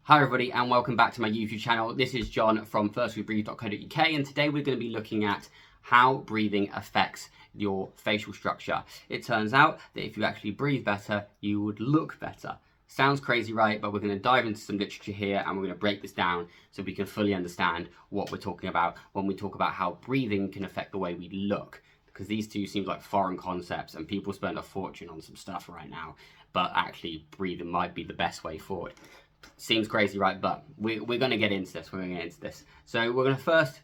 Hi everybody and welcome back to my YouTube channel. This is John from firstwebreathe.co.uk and today we're going to be looking at how breathing affects your facial structure. It turns out that if you actually breathe better, you would look better. Sounds crazy, right? But we're going to dive into some literature here and we're going to break this down so we can fully understand what we're talking about when we talk about how breathing can affect the way we look. Because these two seem like foreign concepts and people spend a fortune on some stuff right now, but actually breathing might be the best way forward. Seems crazy, right? But we're going to get into this. So we're going to first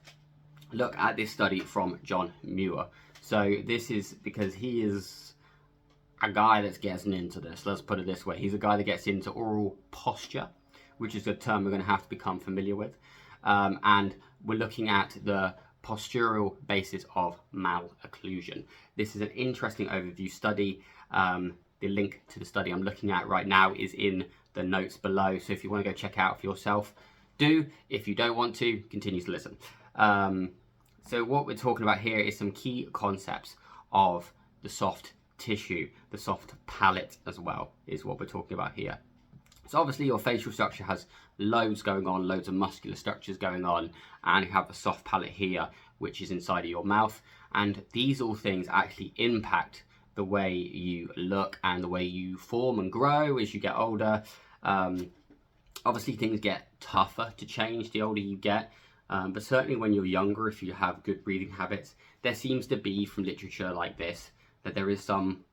look at this study from John Muir. So this is because he is a guy that's getting into this. Let's put it this way. He's a guy that gets into oral posture, which is a term we're going to have to become familiar with. And we're looking at the postural basis of malocclusion. This is an interesting overview study. The link to the study I'm looking at right now is in the notes below, so if you want to go check out for yourself, do. If you don't want to, continue to listen. So what we're talking about here is some key concepts of the soft tissue, the soft palate as well, is what we're talking about here. So obviously your facial structure has loads going on, loads of muscular structures going on, and you have the soft palate here, which is inside of your mouth, and these all things actually impact the way you look and the way you form and grow as you get older. Obviously things get tougher to change the older you get, but certainly when you're younger, if you have good breathing habits, there seems to be, from literature like this, that there is some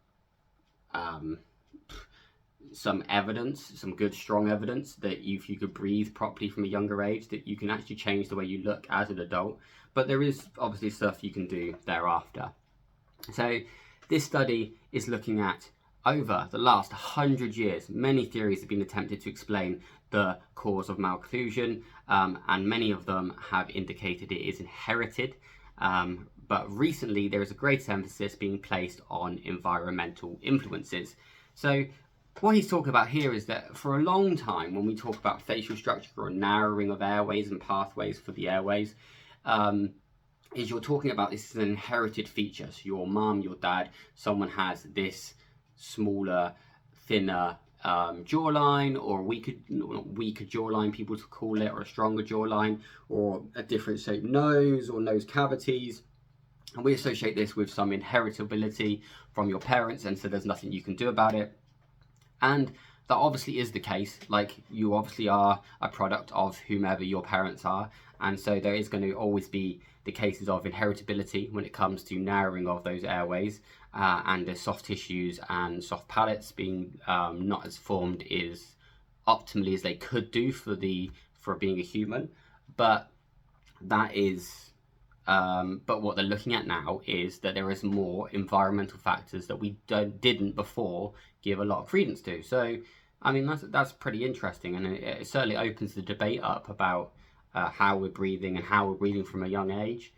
evidence, some good strong evidence that if you could breathe properly from a younger age, that you can actually change the way you look as an adult. But there is obviously stuff you can do thereafter. So this study is looking at, over the last 100 years, many theories have been attempted to explain the cause of malocclusion, and many of them have indicated it is inherited. But recently there is a great emphasis being placed on environmental influences. So what he's talking about here is that for a long time, when we talk about facial structure or narrowing of airways and pathways for the airways, is you're talking about this as an inherited feature. So your mum, your dad, someone has this smaller, thinner jawline, or weaker jawline, people to call it, or a stronger jawline, or a different shaped nose or nose cavities. And we associate this with some inheritability from your parents, and so there's nothing you can do about it. And that obviously is the case. Like, you obviously are a product of whomever your parents are, and so there is going to always be the cases of inheritability when it comes to narrowing of those airways, and the soft tissues and soft palates being not as formed as optimally as they could do for being a human. But that is but what they're looking at now is that there is more environmental factors that we didn't before give a lot of credence to. So I mean, that's pretty interesting, and it certainly opens the debate up about how we're breathing and how we're breathing from a young age,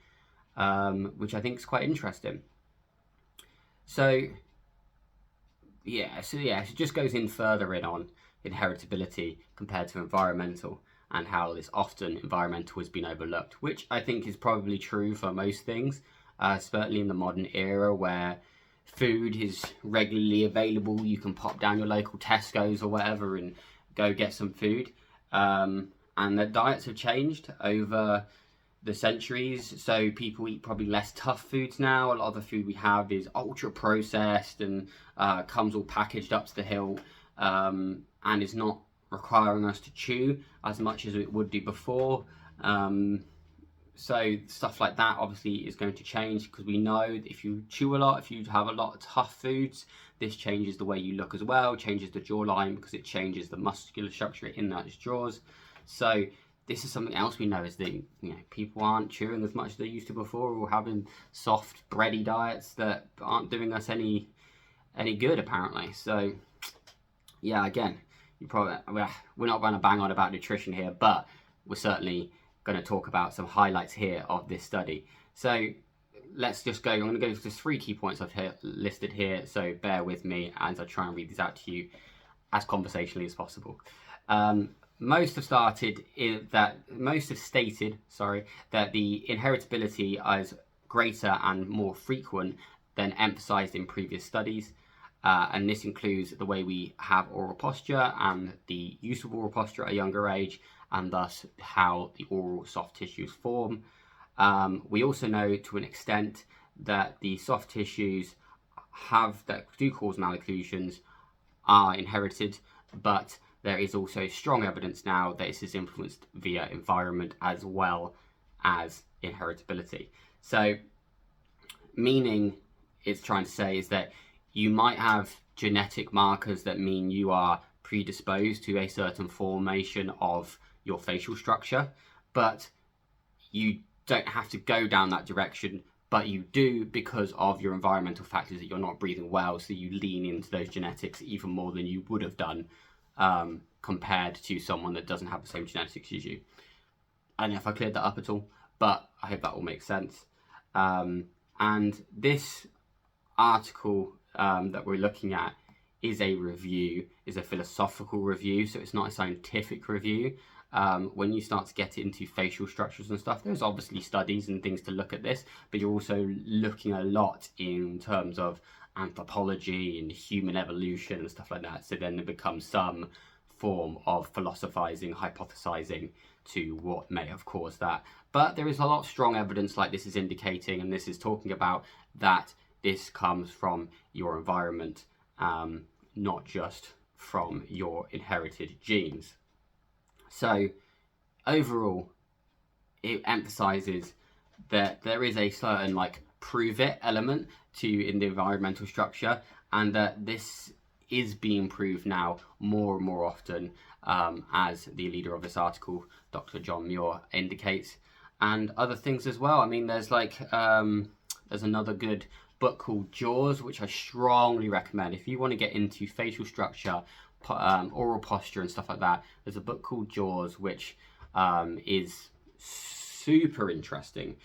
which I think is quite interesting. So it just goes in further on inheritability compared to environmental, and how this often environmental has been overlooked, which I think is probably true for most things, certainly in the modern era where food is regularly available. You can pop down your local Tesco's or whatever and go get some food. And the diets have changed over the centuries, so people eat probably less tough foods now. A lot of the food we have is ultra processed and comes all packaged up to the hilt, and is not requiring us to chew as much as it would do before. So stuff like that obviously is going to change, because we know that if you chew a lot, if you have a lot of tough foods, this changes the way you look as well, changes the jawline, because it changes the muscular structure in those jaws. So this is something else we know, is that people aren't chewing as much as they used to before, or having soft bready diets that aren't doing us any good apparently. So yeah, again, we're not going to bang on about nutrition here, but we're certainly going to talk about some highlights here of this study. So let's just go. I'm going to go through 3 key points I've listed here, so bear with me as I try and read these out to you as conversationally as possible. Most have stated that the inheritability is greater and more frequent than emphasized in previous studies. and this includes the way we have oral posture and the use of oral posture at a younger age, and thus how the oral soft tissues form. We also know to an extent that the soft tissues that do cause malocclusions are inherited, but there is also strong evidence now that this is influenced via environment as well as inheritability. So, meaning it's trying to say is that you might have genetic markers that mean you are predisposed to a certain formation of your facial structure, but you don't have to go down that direction, but you do because of your environmental factors, that you're not breathing well, so you lean into those genetics even more than you would have done compared to someone that doesn't have the same genetics as you. I don't know if I cleared that up at all, but I hope that all makes sense. And this article that we're looking at is a review, is a philosophical review, so it's not a scientific review. When you start to get into facial structures and stuff, there's obviously studies and things to look at this, but you're also looking a lot in terms of anthropology and human evolution and stuff like that. So then there becomes some form of philosophizing, hypothesizing to what may have caused that. But there is a lot of strong evidence, like this is indicating, and this is talking about, that this comes from your environment, not just from your inherited genes. So overall, it emphasizes that there is a certain prove it element in the environmental structure, and that this is being proved now more and more often, as the leader of this article, Dr. John Muir, indicates, and other things as well. I mean, there's there's another good book called Jaws, which I strongly recommend if you want to get into facial structure, oral posture and stuff like that. There's a book called Jaws, which is super interesting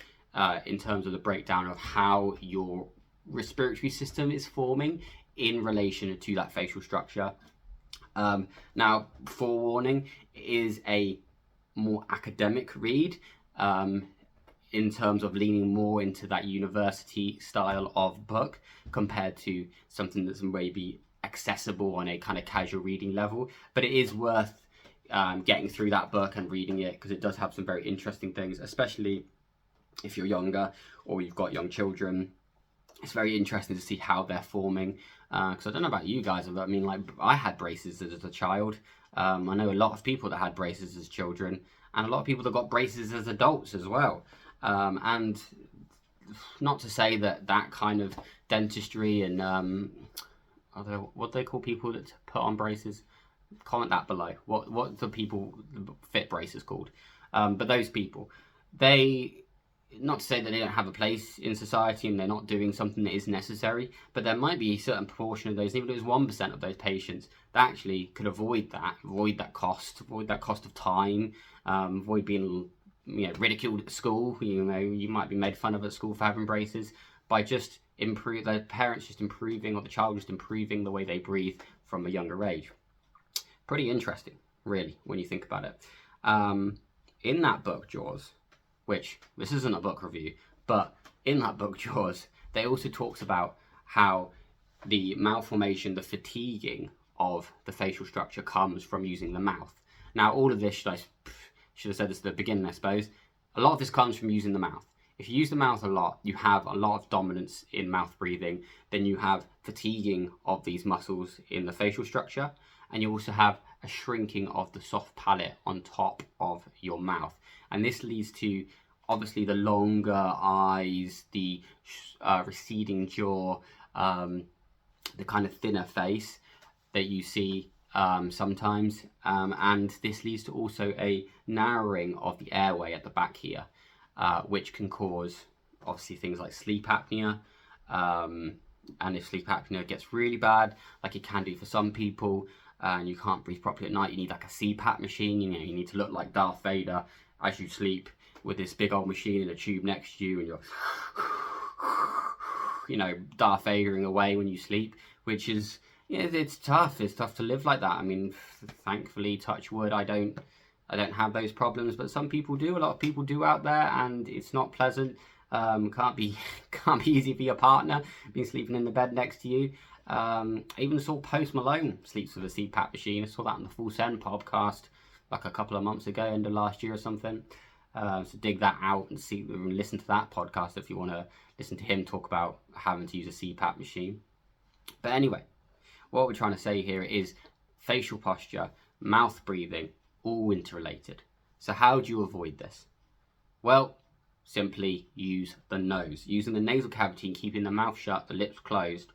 in terms of the breakdown of how your respiratory system is forming in relation to that facial structure. Now, forewarning, it is a more academic read in terms of leaning more into that university style of book compared to something that's maybe accessible on a kind of casual reading level. But it is worth getting through that book and reading it, because it does have some very interesting things, especially if you're younger or you've got young children. It's very interesting to see how they're forming, because I don't know about you guys, but I mean, I had braces as a child. I know a lot of people that had braces as children, and a lot of people that got braces as adults as well. And not to say that kind of dentistry and what do they call people that put on braces? Comment that below. What the people fit braces called? But those people, not to say that they don't have a place in society and they're not doing something that is necessary, but there might be a certain proportion of those, even if it was 1% of those patients, that actually could avoid that cost of time, avoid being ridiculed at school. You might be made fun of at school for having braces, by just the parents just improving, or the child just improving the way they breathe from a younger age. Pretty interesting, really, when you think about it. In that book, Jaws, which this isn't a book review, but in that book, Jaws, they also talks about how the malformation, the fatiguing of the facial structure comes from using the mouth. Now, all of this, should have said this at the beginning, I suppose, a lot of this comes from using the mouth. If you use the mouth a lot, you have a lot of dominance in mouth breathing, then you have fatiguing of these muscles in the facial structure, and you also have a shrinking of the soft palate on top of your mouth. And this leads to, obviously, the longer eyes, the receding jaw, the kind of thinner face that you see sometimes. And this leads to also a narrowing of the airway at the back here, which can cause, obviously, things like sleep apnea. And if sleep apnea gets really bad, like it can do for some people, and you can't breathe properly at night, you need like a CPAP machine. You need to look like Darth Vader as you sleep, with this big old machine in a tube next to you, and you're Darth Vadering away when you sleep, which is, it's tough. It's tough to live like that. I mean, thankfully, touch wood, I don't have those problems, but some people do. A lot of people do out there, and it's not pleasant. Can't be easy for your partner being sleeping in the bed next to you. I even saw Post Malone sleeps with a CPAP machine. I saw that on the Full Send podcast like a couple of months ago, end of last year or something. So dig that out and listen to that podcast if you want to listen to him talk about having to use a CPAP machine. But anyway, what we're trying to say here is facial posture, mouth breathing, all interrelated. So how do you avoid this? Well, simply use the nose. Using the nasal cavity and keeping the mouth shut, the lips closed,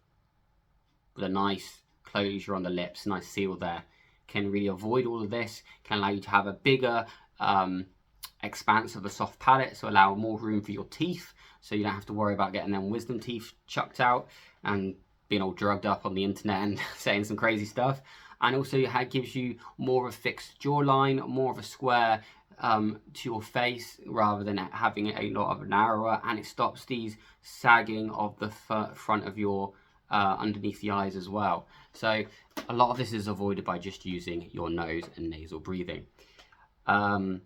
with a nice closure on the lips, nice seal there, can really avoid all of this, can allow you to have a bigger expanse of a soft palate, so allow more room for your teeth, so you don't have to worry about getting them wisdom teeth chucked out and being all drugged up on the internet and saying some crazy stuff. And also it gives you more of a fixed jawline, more of a square to your face rather than having a lot of a narrower, and it stops these sagging of the front of your underneath the eyes as well. So a lot of this is avoided by just using your nose and nasal breathing. I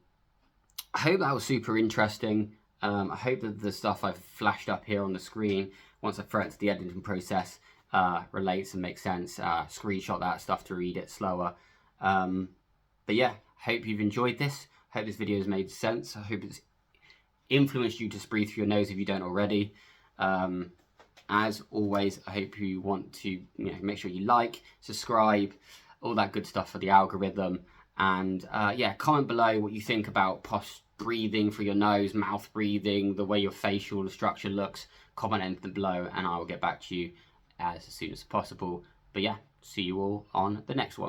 hope that was super interesting. I hope that the stuff I've flashed up here on the screen, once I throw it to the editing process, relates and makes sense. Screenshot that stuff to read it slower. But yeah, hope you've enjoyed this. Hope this video has made sense. I hope it's influenced you to breathe through your nose if you don't already. As always, I hope you want to make sure you like, subscribe, all that good stuff for the algorithm. And yeah, comment below what you think about breathing through your nose, mouth breathing, the way your facial structure looks. Comment anything below and I will get back to you as soon as possible. But yeah, see you all on the next one.